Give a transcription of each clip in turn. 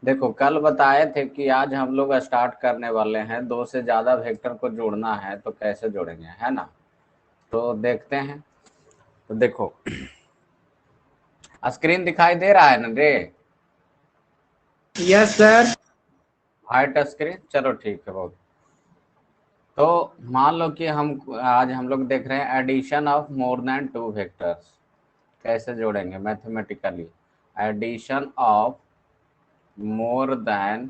देखो कल बताए थे कि आज हम लोग स्टार्ट करने वाले हैं, दो से ज्यादा वेक्टर को जोड़ना है तो कैसे जोड़ेंगे, है ना। तो देखते हैं। तो देखो स्क्रीन दिखाई दे रहा है ना रे? Yes sir. व्हाइट स्क्रीन, चलो ठीक है बहुत। तो मान लो कि आज हम लोग देख रहे हैं addition of more than two vectors कैसे जोड़ेंगे mathematically. Addition of more than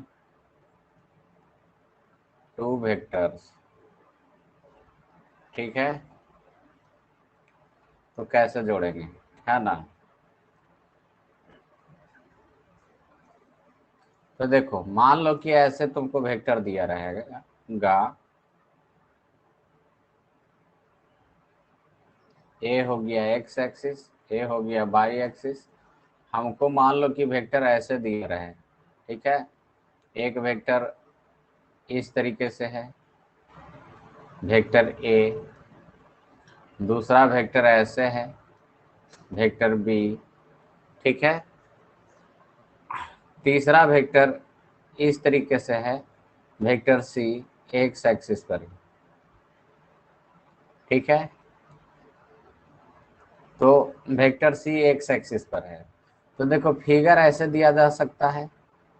two vectors, ठीक है। तो कैसे जोड़ेंगे, है ना। तो देखो मान लो कि ऐसे तुमको वेक्टर दिया रहेगा, ए हो गया एक्स एक्सिस, ए हो गया वाई एक्सिस। हमको मान लो कि वेक्टर ऐसे दिए रहे, ठीक है। एक वेक्टर इस तरीके से है, वेक्टर ए। दूसरा वेक्टर ऐसे है, वेक्टर बी, ठीक है। तीसरा वेक्टर इस तरीके से है, वेक्टर सी, एक्स एक्सिस पर, ठीक है। तो वेक्टर सी एक्स एक्सिस पर है। तो देखो फिगर ऐसे दिया जा सकता है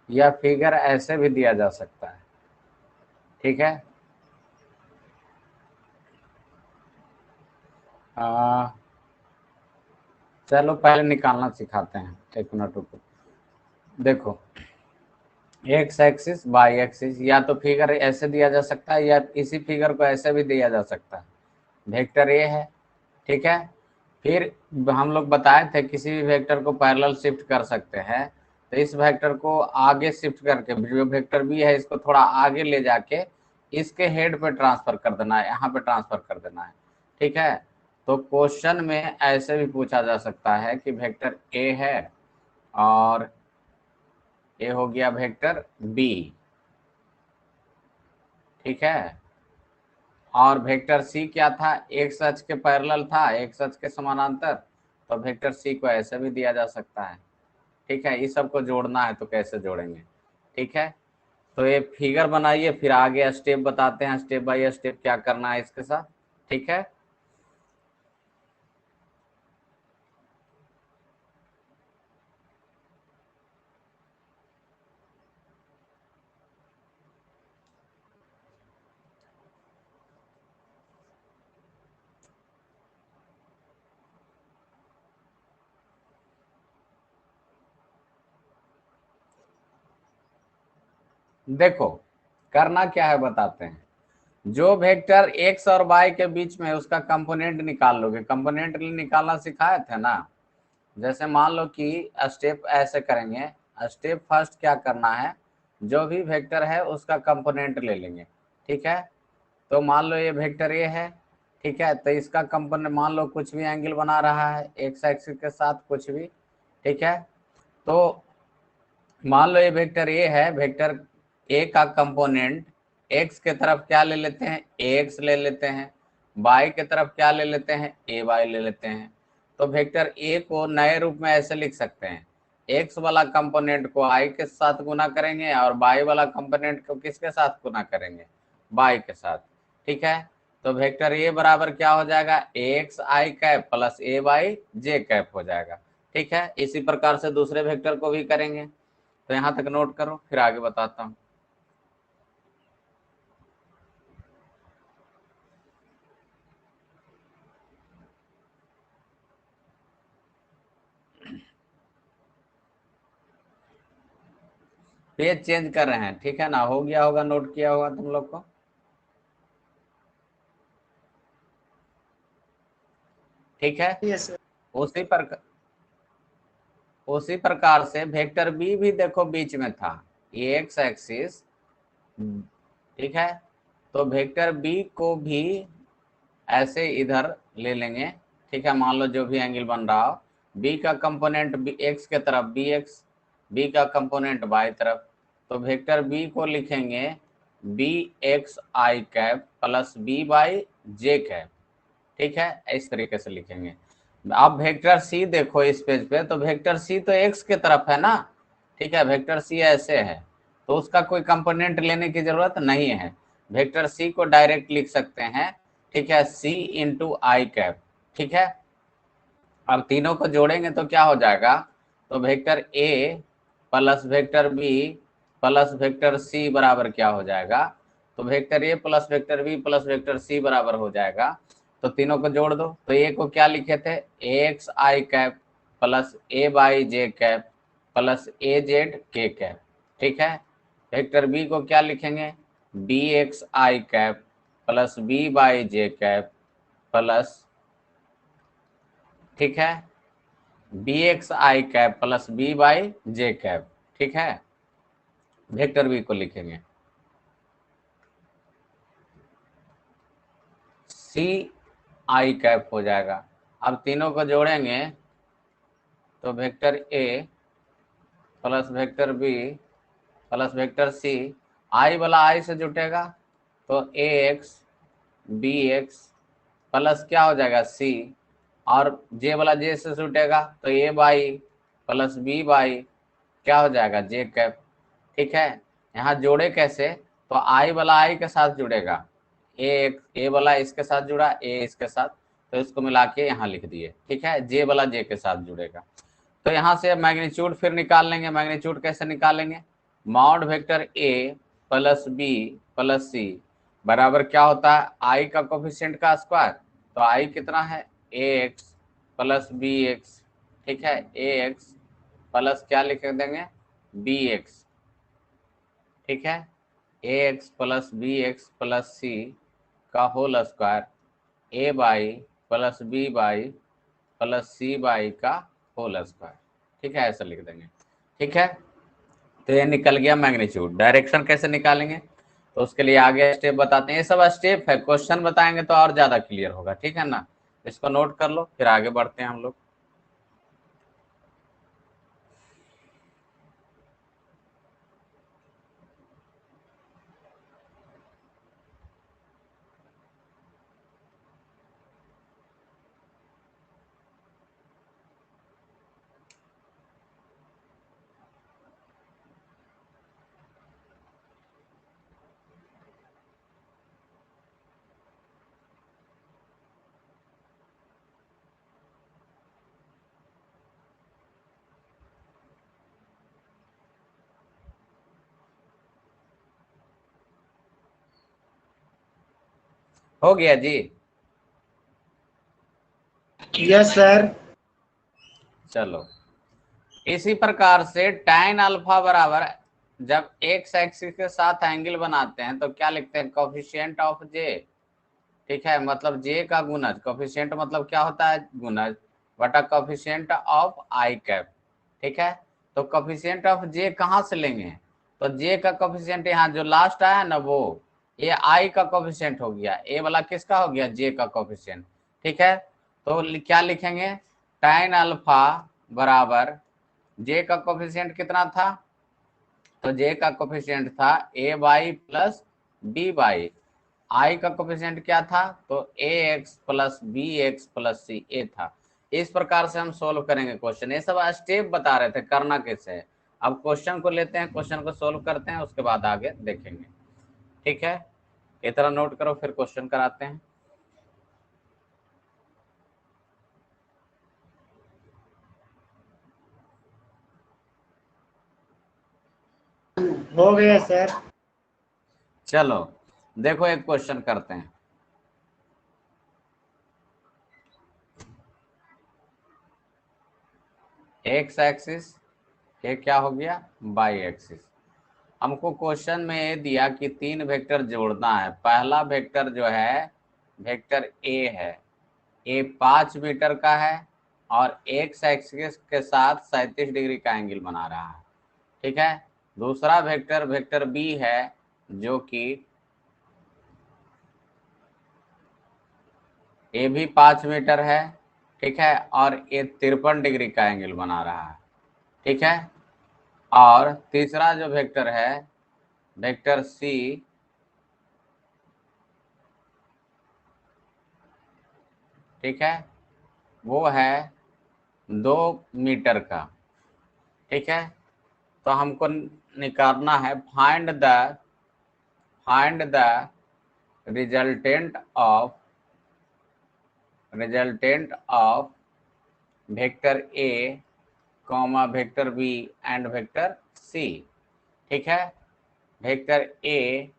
या फिगर ऐसे भी दिया जा सकता है, ठीक है। चलो पहले निकालना सिखाते हैं, एक मिनट रुको। देखो एक्स एक्सिस वाई एक्सिस, या तो फिगर ऐसे दिया जा सकता है या इसी फिगर को ऐसे भी दिया जा सकता है। वेक्टर ए है, ठीक है। फिर हम लोग बताए थे किसी भी वेक्टर को पैरेलल शिफ्ट कर सकते हैं। तो इस वेक्टर को आगे शिफ्ट करके, जो वेक्टर बी है इसको थोड़ा आगे ले जाके इसके हेड पे ट्रांसफर कर देना है, यहाँ पे ट्रांसफर कर देना है, ठीक है। तो क्वेश्चन में ऐसे भी पूछा जा सकता है कि वेक्टर ए है और ये हो गया वेक्टर बी, ठीक है। और वेक्टर सी क्या था, एक्स अक्ष के पैरेलल था, एक्स अक्ष के समानांतर। तो वेक्टर सी को ऐसे भी दिया जा सकता है, ठीक है। इस सबको जोड़ना है तो कैसे जोड़ेंगे, ठीक है। तो ये फिगर बनाइए, फिर आगे स्टेप बताते हैं, स्टेप बाय स्टेप क्या करना है इसके साथ, ठीक है। देखो करना क्या है बताते हैं। जो वेक्टर एक्स और वाई के बीच में उसका कंपोनेंट निकाल लोगे, कंपोनेंट निकालना सिखाए थे ना। जैसे मान लो कि स्टेप ऐसे करेंगे। स्टेप फर्स्ट क्या करना है, जो भी वेक्टर है उसका कंपोनेंट ले लेंगे, ठीक है। तो मान लो ये वेक्टर ए है, ठीक है। तो इसका कंपोनेंट मान लो कुछ भी एंगल बना रहा है एक्स एक्सिस के साथ, कुछ भी, ठीक है। तो मान लो ये वेक्टर ए है, वेक्टर ए का कंपोनेंट एक्स के तरफ क्या ले लेते हैं, एक्स ले लेते हैं। वाई के तरफ क्या ले लेते हैं, ए वाई ले लेते हैं। तो वेक्टर ए को नए रूप में ऐसे लिख सकते हैं, एक्स वाला कंपोनेंट को आई के साथ गुना करेंगे और वाई वाला कंपोनेंट को किसके साथ गुना करेंगे, वाई के साथ, ठीक है। तो वेक्टर ए बराबर क्या हो जाएगा, एक्स आई कैप प्लस ए वाई जे कैप हो जाएगा, ठीक है। इसी प्रकार से दूसरे वेक्टर को भी करेंगे। तो यहां तक नोट करो, फिर आगे बताता हूं। पेज चेंज कर रहे हैं, ठीक है ना। हो गया होगा, नोट किया होगा तुम लोग को, ठीक है। Yes sir. उसी प्रकार से वेक्टर बी भी देखो बीच में था, ये एक्स एक्सिस, ठीक है। तो वेक्टर बी को भी ऐसे इधर ले लेंगे, ठीक है। मान लो जो भी एंगल बन रहा हो, बी का कंपोनेंट बी एक्स के तरफ बी एक्स, बी का कंपोनेंट वाई तरफ। तो वेक्टर बी को लिखेंगे बी एक्स आई कैप प्लस बी वाई जे कैप, ठीक है। इस तरीके से लिखेंगे। अब वेक्टर सी देखो इस पेज पे, तो वेक्टर सी तो एक्स के तरफ है ना, ठीक है, वेक्टर सी ऐसे है तो उसका कोई कंपोनेंट लेने की जरूरत नहीं है, वेक्टर सी को डायरेक्ट लिख सकते हैं, ठीक है, सी इंटू आई कैप। ठीक है, अब तीनों को जोड़ेंगे तो क्या हो जाएगा, तो vector A plus vector B plus vector C बराबर क्या हो जाएगा, तो vector A plus vector B plus vector C बराबर हो जाएगा। तो तीनों को जोड़ दो, तो ए को क्या लिखे थे, x I cap plus A by J cap plus a z k cap. ठीक है, वेक्टर बी को क्या लिखेंगे, बी एक्स आई कैप प्लस बी बाई जे कैप प्लस, ठीक है, बी एक्स आई कैप प्लस बी बाई जे कैप। ठीक है, वेक्टर बी को लिखेंगे सी आई कैप हो जाएगा। अब तीनों को जोड़ेंगे तो vector A plus vector B plus vector C, I वाला आई से जुटेगा तो A x B x plus क्या हो जाएगा सी, और जे वाला जे से जुटेगा तो ए बाई प्लस बी बाई क्या हो जाएगा जे कैप। ठीक है, यहाँ जोड़े कैसे, तो आई वाला आई के साथ जुड़ेगा, ए वाला इसके साथ जुड़ा, ए इसके साथ, तो इसको मिला के यहाँ लिख दिए। ठीक है, जे वाला जे के साथ जुड़ेगा। तो यहाँ से मैग्नीट्यूड फिर निकाल लेंगे, मैग्नीट्यूड कैसे निकालेंगे, mod vector A plus B plus C बराबर क्या होता है, आई का कोफिशिएंट का स्क्वायर, तो आई कितना है, A X plus B X. ठीक है, ए एक्स प्लस क्या लिख देंगे, बी एक्स। ठीक है, A X plus B x plus C का whole square, A Y plus B Y plus C Y का होल स्क्वायर। ठीक है, ऐसा लिख देंगे। ठीक है, तो ये निकल गया मैग्नीट्यूड। डायरेक्शन कैसे निकालेंगे, तो उसके लिए आगे स्टेप बताते हैं, ये सब स्टेप है, क्वेश्चन बताएंगे तो और ज्यादा क्लियर होगा। ठीक है ना, इसको नोट कर लो, फिर आगे बढ़ते हैं हम लोग। हो गया जी, यस सर। चलो इसी प्रकार से tan अल्फा बराबर, जब एक्स एक्सिस के साथ एंगल बनाते हैं तो क्या लिखते हैं, कोफिशिएंट ऑफ जे। ठीक है, मतलब जे का गुणज, कोफिशिएंट मतलब क्या होता है, गुणज बटा कोफिशिएंट ऑफ आई कैप। ठीक है, तो कोफिशिएंट ऑफ जे कहाँ से लेंगे, तो जे का कोफिशिएंट यहाँ जो लास्ट आया ना वो, ये आई का कोफिशिएंट हो गया, ए वाला किसका हो गया, जे का कोफिशिएंट। ठीक है, तो क्या लिखेंगे, tan अल्फा बराबर, जे का कोफिशिएंट कितना था, तो जे का कोफिशिएंट था A Y plus B Y, I का कोफिशिएंट क्या था, तो A X plus B x plus C A था। इस प्रकार से हम सोल्व करेंगे क्वेश्चन, ये सब स्टेप बता रहे थे करना कैसे है। अब क्वेश्चन को लेते हैं, क्वेश्चन को सोल्व करते हैं, उसके बाद आगे देखेंगे। ठीक है, इतना नोट करो, फिर क्वेश्चन कराते हैं। हो गया सर। चलो देखो एक क्वेश्चन करते हैं। एक्स एक्सिस, ये क्या हो गया, बाई एक्सिस। हमको क्वेश्चन में ये दिया कि तीन वेक्टर जोड़ना है। पहला वेक्टर जो है वेक्टर ए है, ए 5 मीटर का है और एक्स एक्सिस के साथ 37 डिग्री का एंगल बना रहा है। ठीक है, दूसरा वेक्टर वेक्टर बी है जो कि ए भी 5 मीटर है, ठीक है, और ये 53 डिग्री का एंगल बना रहा है। ठीक है, और तीसरा जो वेक्टर है वेक्टर सी, ठीक है, वो है 2 मीटर का। ठीक है, तो हमको निकालना है find the resultant of vector A comma vector B and vector C. ठीक है, vector A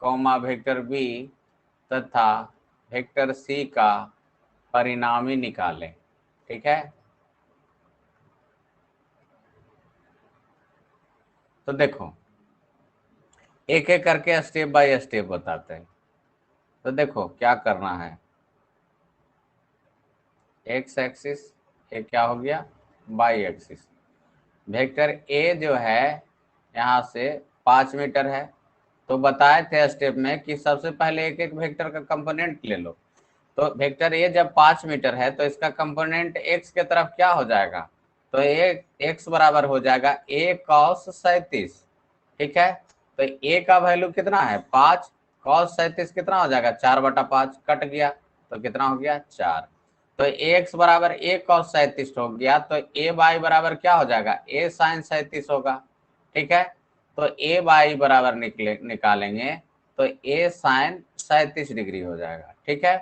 comma vector B तथा वेक्टर सी का परिणामी निकालें। ठीक है, तो देखो एक एक करके स्टेप बाय स्टेप बताते हैं। तो देखो क्या करना है, एक्स एक्सिस, ये क्या हो गया वाई एक्सिस। वेक्टर ए जो है यहाँ से 5 मीटर है, तो बताए थे स्टेप में कि सबसे पहले एक एक वेक्टर का कंपोनेंट ले लो। तो वेक्टर ए जब 5 मीटर है तो इसका कंपोनेंट एक्स के तरफ क्या हो जाएगा, तो एक्स बराबर हो जाएगा ए कॉस 37। ठीक है, तो ए का वैल्यू कितना है 5, कॉस 37 कितना हो जाएगा 4/5, कट गया तो कितना हो गया 4। तो एक्स बराबर ए कॉस 37 हो गया, तो ए बाई बराबर क्या हो जाएगा ए साइन 37 होगा। ठीक है, तो ए बाई बराबर निकालेंगे तो ए साइन 37 डिग्री हो जाएगा। ठीक है,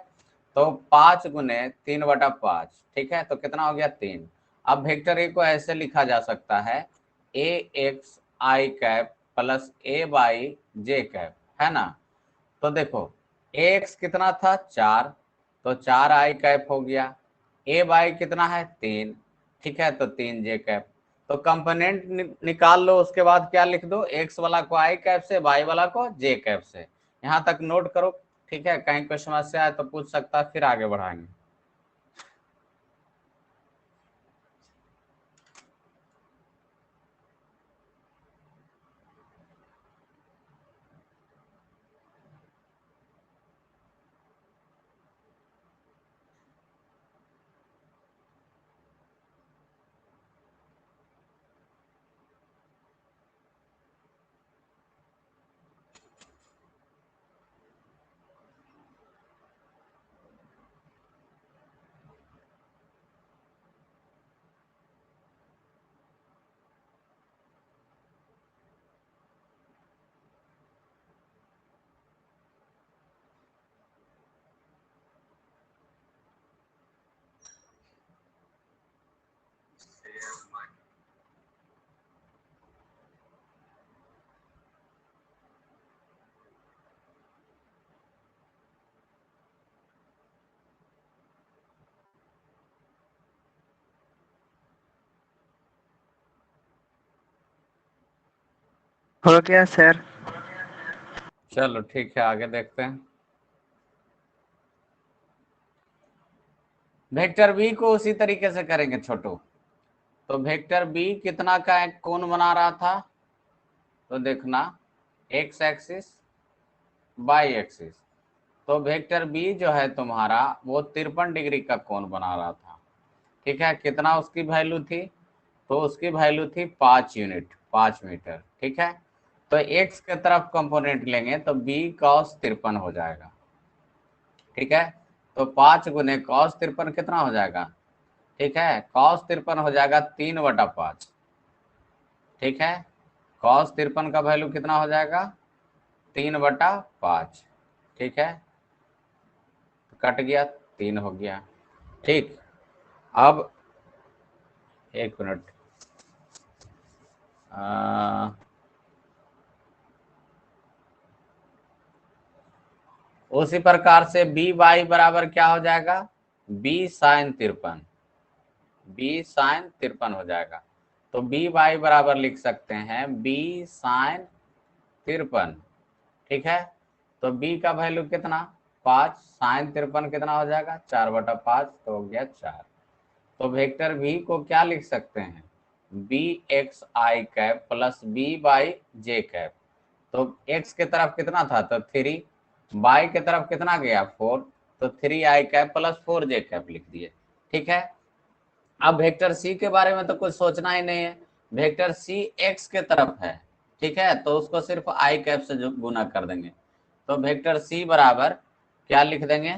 तो 5 गुने 3/5, ठीक है, तो कितना हो गया 3। अब वेक्टर ए को ऐसे लिखा जा सकता है A X I cap plus A by J cap, है ना। तो देखो एक्स कितना था 4, तो 4 आई कैप हो गया, ए बाई कितना है 3, ठीक है, तो 3 जे कैप। तो कंपोनेंट निकाल लो, उसके बाद क्या लिख दो, एक्स वाला को आई कैप से, वाई वाला को जे कैप से। यहाँ तक नोट करो। ठीक है, कहीं कोई समस्या है तो पूछ सकता है, फिर आगे बढ़ाएंगे। हो गया सर। चलो ठीक है, आगे देखते हैं। वेक्टर बी को उसी तरीके से करेंगे छोटू। तो वेक्टर बी कितना का एक कोण बना रहा था, तो देखना एक्स एक्सिस वाई एक्सिस। तो वेक्टर बी जो है तुम्हारा वो 53 डिग्री का कोण बना रहा था। ठीक है, कितना उसकी वैल्यू थी, तो उसकी वैल्यू थी 5 यूनिट, 5 मीटर। ठीक है, तो एक्स के तरफ कंपोनेंट लेंगे तो बी कॉस 53 हो जाएगा। ठीक है, तो 5 गुने कॉस 53 कितना हो जाएगा, ठीक है, कॉस 53 हो जाएगा 3/5। ठीक है, कॉस 53 का वैल्यू कितना हो जाएगा 3/5। ठीक है, तो कट गया 3 हो गया। ठीक, अब एक मिनट, उसी प्रकार से बी वाई बराबर क्या हो जाएगा बी साइन 53, बी साइन 53 हो जाएगा। तो बी वाई बराबर लिख सकते हैं बी साइन 53। ठीक है, तो बी का वैल्यू कितना 5, साइन 53 कितना हो जाएगा 4/5, तो हो गया 4। तो वेक्टर v को क्या लिख सकते हैं बी एक्स आई कैप प्लस बी बाई जे कैप। तो x के तरफ कितना था तो 3, y के तरफ कितना गया 4, तो 3 आई कैप प्लस 4 जे कैप लिख दिए। ठीक है, अब वेक्टर c के बारे में तो कुछ सोचना ही नहीं है, वेक्टर c x के तरफ है। ठीक है, तो उसको सिर्फ आई कैप से गुना कर देंगे। तो वेक्टर c बराबर क्या लिख देंगे,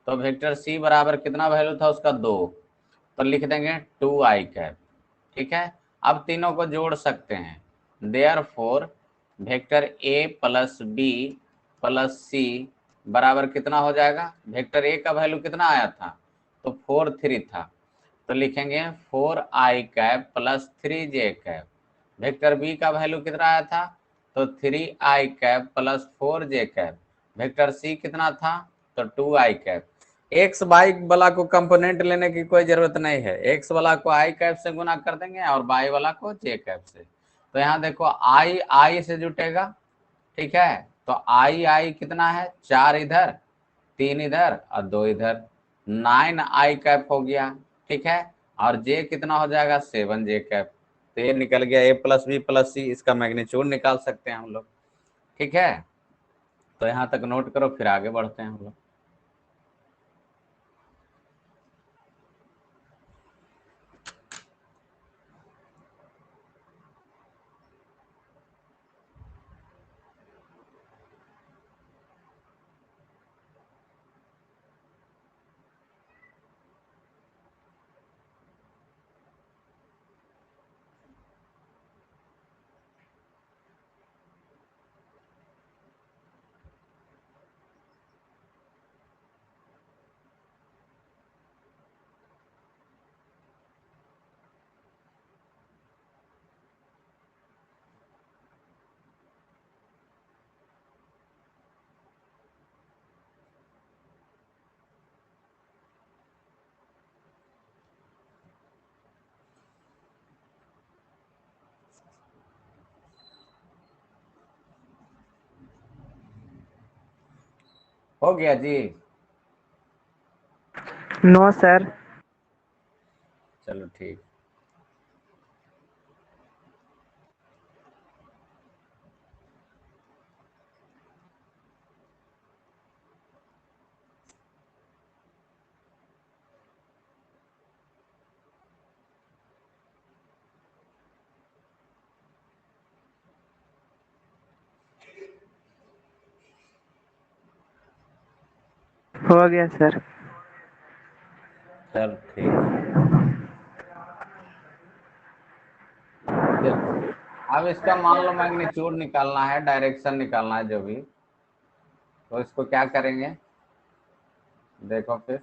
तो वेक्टर c बराबर कितना वैल्यू था उसका 2, तो लिख देंगे 2 आई कैप। ठीक है, अब तीनों को जोड़ सकते हैं, therefore vector A plus B plus C बराबर कितना हो जाएगा। वेक्टर ए का वैल्यू कितना आया था, तो 4 3 था, तो लिखेंगे 4i cap plus 3j cap. Vector B का वैल्यू कितना आया था, तो 3i cap plus 4j cap. Vector C कितना था, तो 2i कैप। एक्स वाई वाला को कंपोनेंट लेने की कोई जरूरत नहीं है, एक्स वाला को आई कैप से गुना कर देंगे और वाई वाला को जे कैप से। तो यहाँ देखो आई आई से जुटेगा, ठीक है, तो आई आई कितना है, 4 इधर 3 इधर और 2 इधर, 9i कैप हो गया, ठीक है, और जे कितना हो जाएगा, 7j कैप। तो ये निकल गया a प्लस बी प्लस सी, इसका मैग्नीट्यूड निकाल सकते हैं हम लोग, ठीक है। तो यहाँ तक नोट करो, फिर आगे बढ़ते हैं हम लोग। हो गया जी। No sir. चलो ठीक। हो गया सर। चल ठीक। देखो अब इसका मान लो मैग्नीट्यूड निकालना है, डायरेक्शन निकालना है जो भी, तो इसको क्या करेंगे, देखो फिर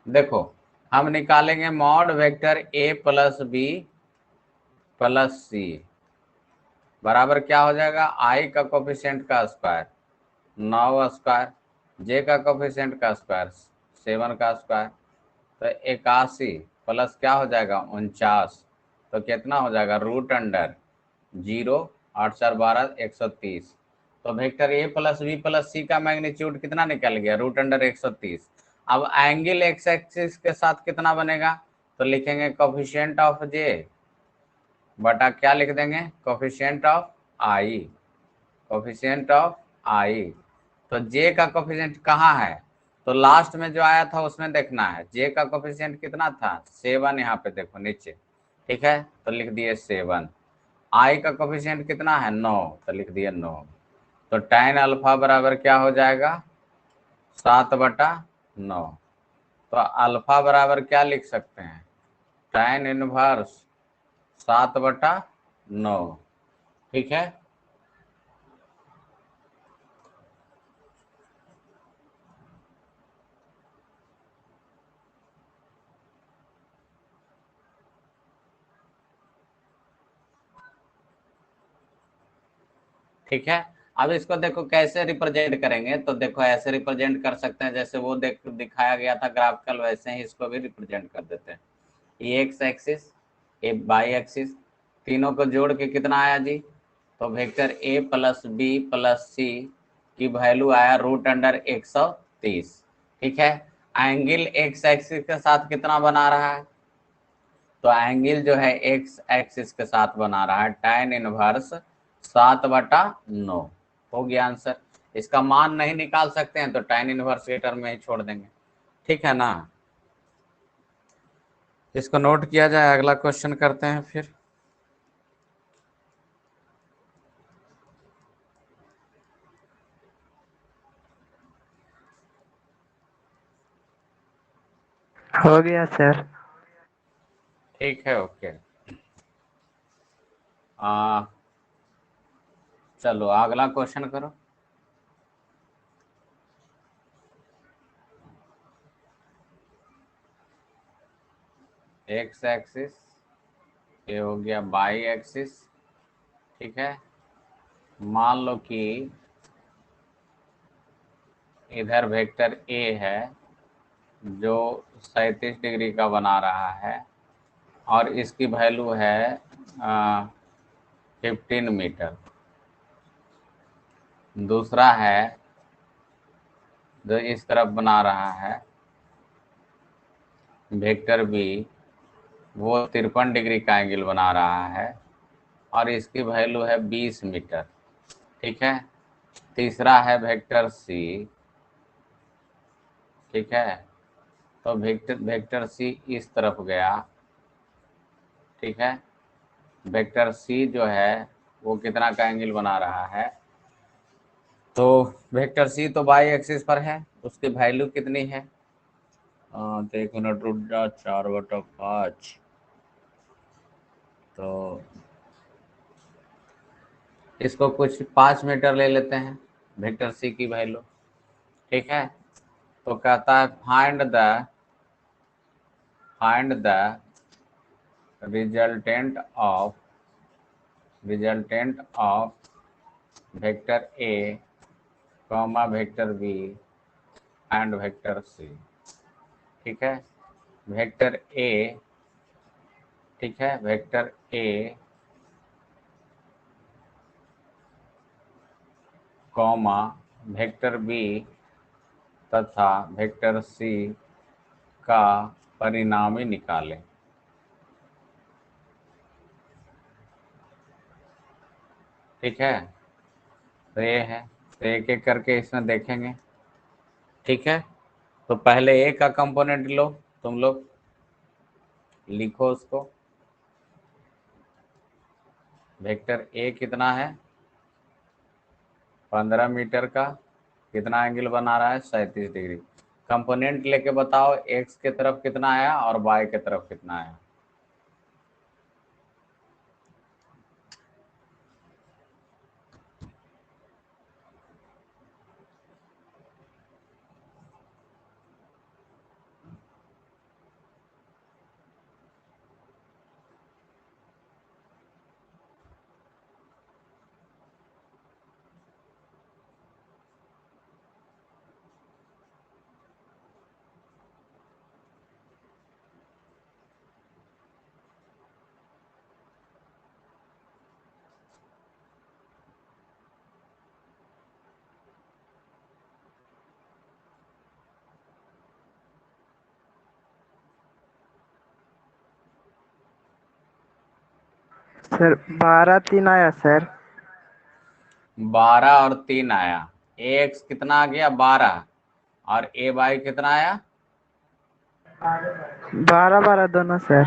देखो, हम निकालेंगे mod vector A plus B plus C बराबर क्या हो जाएगा, आई का कोफिशिएंट का स्क्वायर 9 स्क्वायर, जे का कोफिशिएंट का स्क्वायर 7 का स्क्वायर, तो 81 प्लस क्या हो जाएगा 49, तो कितना हो जाएगा रूट अंडर 0 8 4 12 130। तो vector A plus B plus C का मैग्नीट्यूड कितना निकल गया, रूट अंडर 130। अब एंगल एक्स एक्सिस के साथ कितना बनेगा, तो लिखेंगे कोफिशिएंट ऑफ जे बटा क्या लिख देंगे, coefficient of I, coefficient of I. तो जे का कोफिशिएंट कहाँ है, तो लास्ट में जो आया था उसमें देखना है, जे का कोफिशिएंट कितना था 7, यहाँ पे देखो नीचे, ठीक है, तो लिख दिए 7। आई का कोफिशिएंट कितना है 9, तो लिख दिए 9। तो tan अल्फा बराबर क्या हो जाएगा 7/9। तो अल्फा बराबर क्या लिख सकते हैं, tan इनवर्स 7/9, ठीक है। ठीक है, अब इसको देखो कैसे रिप्रेजेंट करेंगे, तो देखो ऐसे रिप्रेजेंट कर सकते हैं जैसे वो दिखाया गया था ग्राफिकल, वैसे ही इसको भी रिप्रेजेंट कर देते हैं। ये X axis, a Y axis, तीनों को जोड़ के कितना आया जी, तो vector A plus B plus C की वैल्यू आया रूट अंडर 130, ठीक है। एंगल एक्स एक्सिस के साथ कितना बना रहा है, तो एंगल जो है एक्स एक्सिस के साथ बना रहा है tan इनवर्स 7/9। हो गया आंसर। इसका मान नहीं निकाल सकते हैं तो tan इनवर्स के टर्म में ही छोड़ देंगे, ठीक है ना। इसको नोट किया जाए, अगला क्वेश्चन करते हैं फिर। हो गया सर। ठीक है, ओके। चलो अगला क्वेश्चन करो। एक्स एक्सिस, ये हो गया बाई एक्सिस। ठीक है, मान लो कि इधर वेक्टर ए है जो 37 डिग्री का बना रहा है और इसकी वैल्यू है 15 मीटर। दूसरा है जो इस तरफ बना रहा है वेक्टर बी, वो 53 डिग्री का एंगल बना रहा है और इसकी वैल्यू है 20 मीटर। ठीक है, तीसरा है वेक्टर सी। ठीक है, तो वेक्टर सी इस तरफ गया। ठीक है, वेक्टर सी जो है वो कितना का एंगल बना रहा है, तो वेक्टर सी तो बाई एक्सिस पर है, उसकी वैल्यू कितनी है, तो 1 मिनट रुक जा, 4/5, तो इसको कुछ 5 मीटर ले लेते हैं वेक्टर सी की वैल्यू। ठीक है, तो कहता है find the resultant of vector A comma vector B and vector C. ठीक है, वेक्टर ए, ठीक है, vector A comma vector B तथा वेक्टर सी का परिणामी निकालें। ठीक है, तो ये है, तो एक एक करके इसमें देखेंगे। ठीक है, तो पहले ए का कंपोनेंट लो, तुम लोग लिखो उसको। वेक्टर ए कितना है, 15 मीटर का, कितना एंगल बना रहा है, 37 डिग्री। कंपोनेंट लेके बताओ एक्स के तरफ कितना आया और वाई के तरफ कितना आया। सर 12-3 आया सर। 12 और 3 आया। ए एक्स कितना आ गया, 12, और ए वाई कितना आया, 12-12 दोनों सर।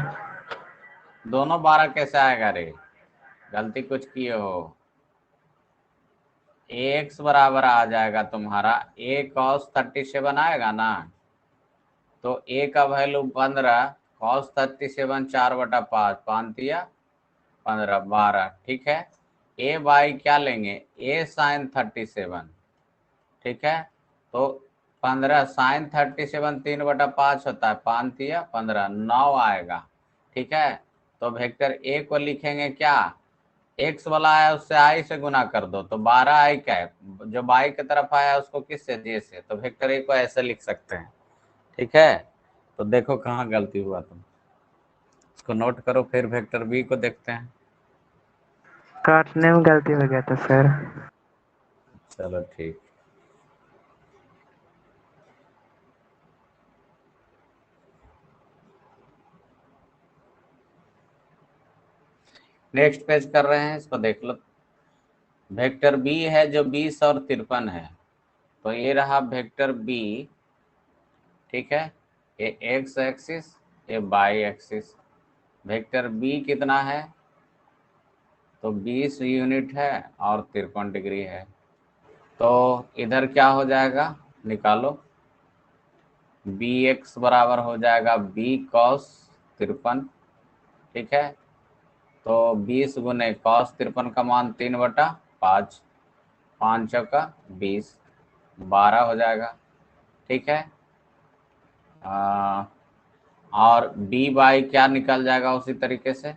दोनों 12 कैसे आएगा रे, गलती कुछ किए हो। ए एक्स बराबर आ जाएगा तुम्हारा ए कॉस 37 आएगा ना, तो ए का वैल्यू 15, कॉस 37 4/5, 5 दिया 15, 12। ठीक है, ए बाई क्या लेंगे, ए साइन 37। ठीक है, तो 15 साइन 37 3/5 होता है, 5 दिया 15, 9 आएगा। ठीक है, तो वेक्टर ए को लिखेंगे क्या, एक्स वाला आया उससे आई से गुना कर दो, तो 12 आई क्या है, जो बाई की तरफ आया उसको किससे, जे से, तो वेक्टर ए को ऐसे लिख सकते हैं। ठीक है, तो देखो कहाँ गलती हुआ, तुम इसको नोट करो, फिर वेक्टर बी को देखते हैं। काटने में गलती हो गया था सर। चलो ठीक। नेक्स्ट पेज कर रहे हैं, इसको देख लो। वेक्टर बी है जो 20 और 53 है, तो ये रहा वेक्टर बी। ठीक है, ये एक्स एक्सिस, ये बाई एक्सिस। वेक्टर बी कितना है, तो 20 यूनिट है और 53 डिग्री है, तो इधर क्या हो जाएगा, निकालो। बी एक्स बराबर हो जाएगा बी कॉस 53, ठीक है। तो 20 गुने कॉस 53 का मान 3/5, 5 चौका 20, 12 हो जाएगा, ठीक है। और बी बाई क्या निकल जाएगा उसी तरीके से,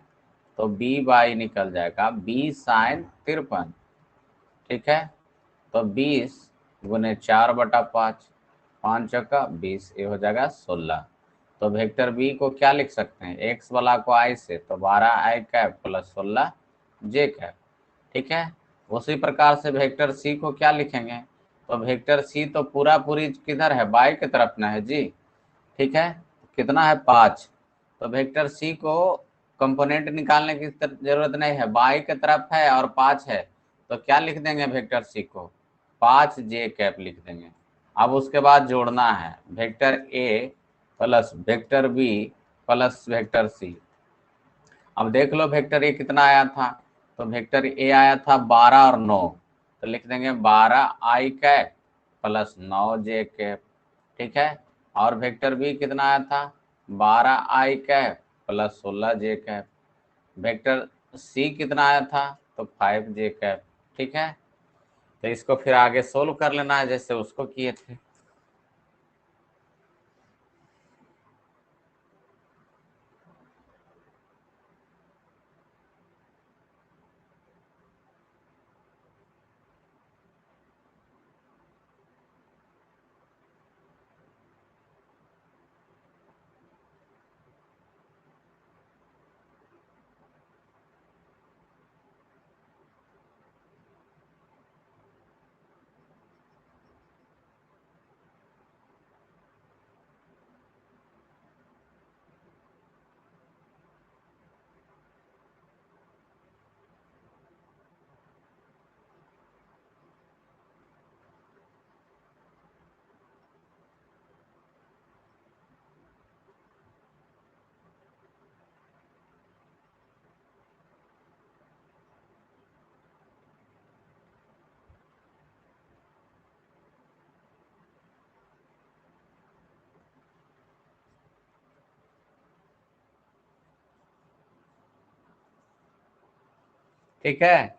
तो बी बाई निकल जाएगा बी साइन 53, ठीक है। तो 20 गुने 4/5, 5 चौका 20, ये हो जाएगा 16। तो वेक्टर बी को क्या लिख सकते हैं, एक्स वाला को आई से, तो 12 आई कैप प्लस 16 जे कैप, ठीक है। उसी प्रकार से वेक्टर सी को क्या लिखेंगे, तो वेक्टर सी तो पूरा पूरी किधर है, बाई की तरफ ना है जी, ठीक है। कितना है 5, तो वेक्टर सी को कंपोनेंट निकालने की जरूरत नहीं है, बाई की तरफ है और 5 है, तो क्या लिख देंगे वेक्टर सी को, 5 जे कैप लिख देंगे। अब उसके बाद जोड़ना है vector A plus vector B plus vector C. अब देख लो वेक्टर ए कितना आया था, तो वेक्टर ए आया था 12 और 9, तो लिख देंगे 12 आई कैप प्लस 9 जे कैप, ठीक है। और वेक्टर बी कितना आया था, 12 आई कैप प्लस 16 जे कैप। वेक्टर सी कितना आया था, तो 5 जे कैप, ठीक है। तो इसको फिर आगे सोल्व कर लेना है जैसे उसको किए थे। ठीक है,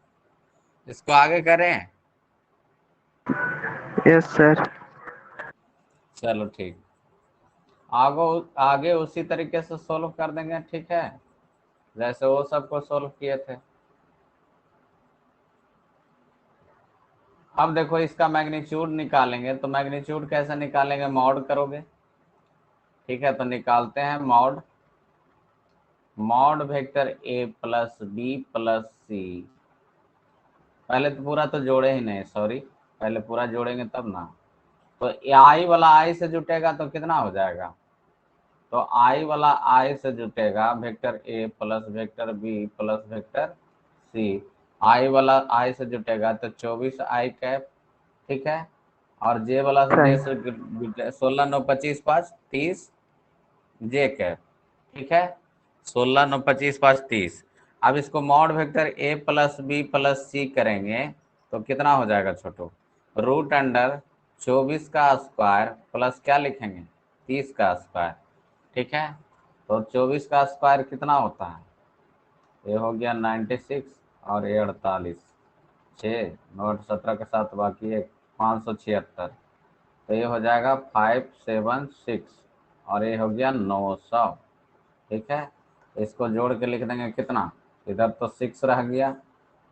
इसको आगे करें। Yes sir. चलो ठीक, आगे उसी तरीके से सोल्व कर देंगे, ठीक है, जैसे वो सबको सोल्व किए थे। अब देखो इसका मैग्नीट्यूड निकालेंगे, तो मैग्नीट्यूड कैसे निकालेंगे, मॉड करोगे, ठीक है। तो निकालते हैं mod, mod vector A plus B plus C. पहले तो पूरा तो जोड़े ही नहीं, सॉरी, पहले पूरा जोड़ेंगे तब ना। तो आई वाला आई से जुटेगा तो कितना हो जाएगा, तो आई वाला आई से जुटेगा vector A plus vector B plus vector C. I वाला आई से जुटेगा तो 24 आई कैप, ठीक है। और जे वाला सही। से 16 9 25 5 30 जे कैप, ठीक है। 16 9 25 5 30। अब इसको mod vector A plus B plus C करेंगे तो कितना हो जाएगा छोटो, रूट अंडर 24 का स्क्वायर प्लस क्या लिखेंगे, 30 का स्क्वायर, ठीक है। तो 24 का स्क्वायर कितना होता है, ये हो गया 96 और ये 48, 6 9 17 के साथ बाकी एक 576, तो ये हो जाएगा 576 और ये हो गया 900, ठीक है। इसको जोड़ के लिख देंगे कितना, इधर तो 6 रह गया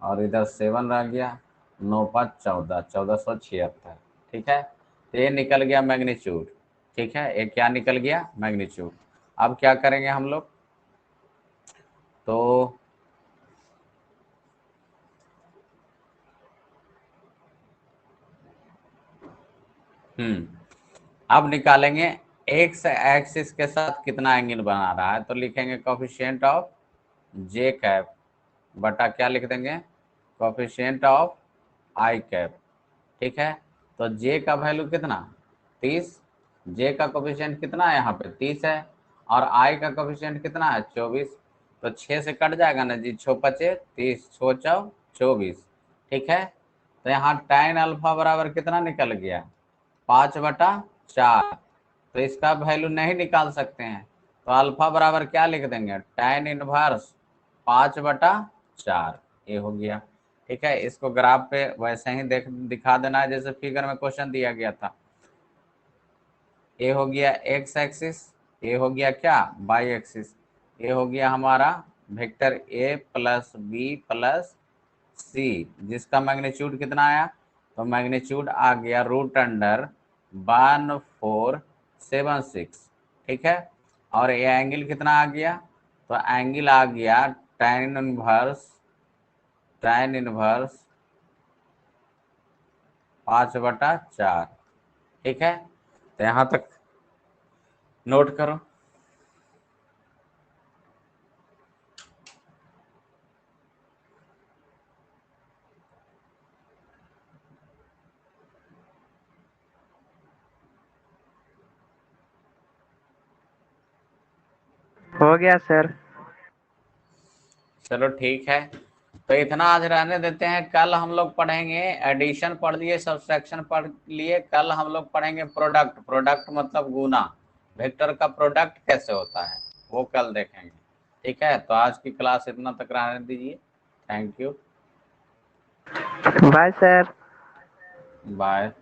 और इधर 7 रह गया, 9 5 14, 1476, ठीक है। तो ये निकल गया मैग्नीट्यूड, ठीक है, ये क्या निकल गया मैग्नीट्यूड। अब क्या करेंगे हम लोग, तो अब निकालेंगे एक्स एक्सिस के साथ कितना एंगल बना रहा है, तो लिखेंगे कोफिशिएंट ऑफ जे कैप बटा क्या लिख देंगे, कोफिशिएंट ऑफ आई कैप, ठीक है। तो जे का वैल्यू कितना, 30, जे का कोफिशिएंट कितना है यहाँ पे 30 है, और आई का कोफिशिएंट कितना है 24, तो 6 से कट जाएगा ना जी, 6 पचे 30, 6 चौ 24, ठीक है। तो यहाँ tan अल्फा बराबर कितना निकल गया, 5/4, तो इसका वैल्यू नहीं निकाल सकते हैं, तो अल्फा बराबर क्या लिख देंगे, tan इनवर्स 5/4, ये हो गया। ठीक है, इसको ग्राफ पे वैसे ही दिखा देना है जैसे फिगर में क्वेश्चन दिया गया था। ये हो गया एक्स एक्सिस, ये हो गया क्या, वाई एक्सिस, ये हो गया हमारा vector A plus B plus C, जिसका मैग्नीट्यूड कितना आया, तो मैग्नीट्यूड आ गया √1476। ठीक है, और ये एंगल कितना आ गया, तो एंगल आ गया tan इनवर्स 5/4। ठीक है, तो यहां तक नोट करो। हो गया सर। चलो ठीक है, तो इतना आज रहने देते हैं। कल हम लोग पढ़ेंगे, एडिशन पढ़ लिए, सब्सट्रैक्शन पढ़ लिए, कल हम लोग पढ़ेंगे प्रोडक्ट। प्रोडक्ट मतलब गुना, वेक्टर का प्रोडक्ट कैसे होता है वो कल देखेंगे। ठीक है, तो आज की क्लास इतना तक रहने दीजिए। Thank you, bye sir. Bye.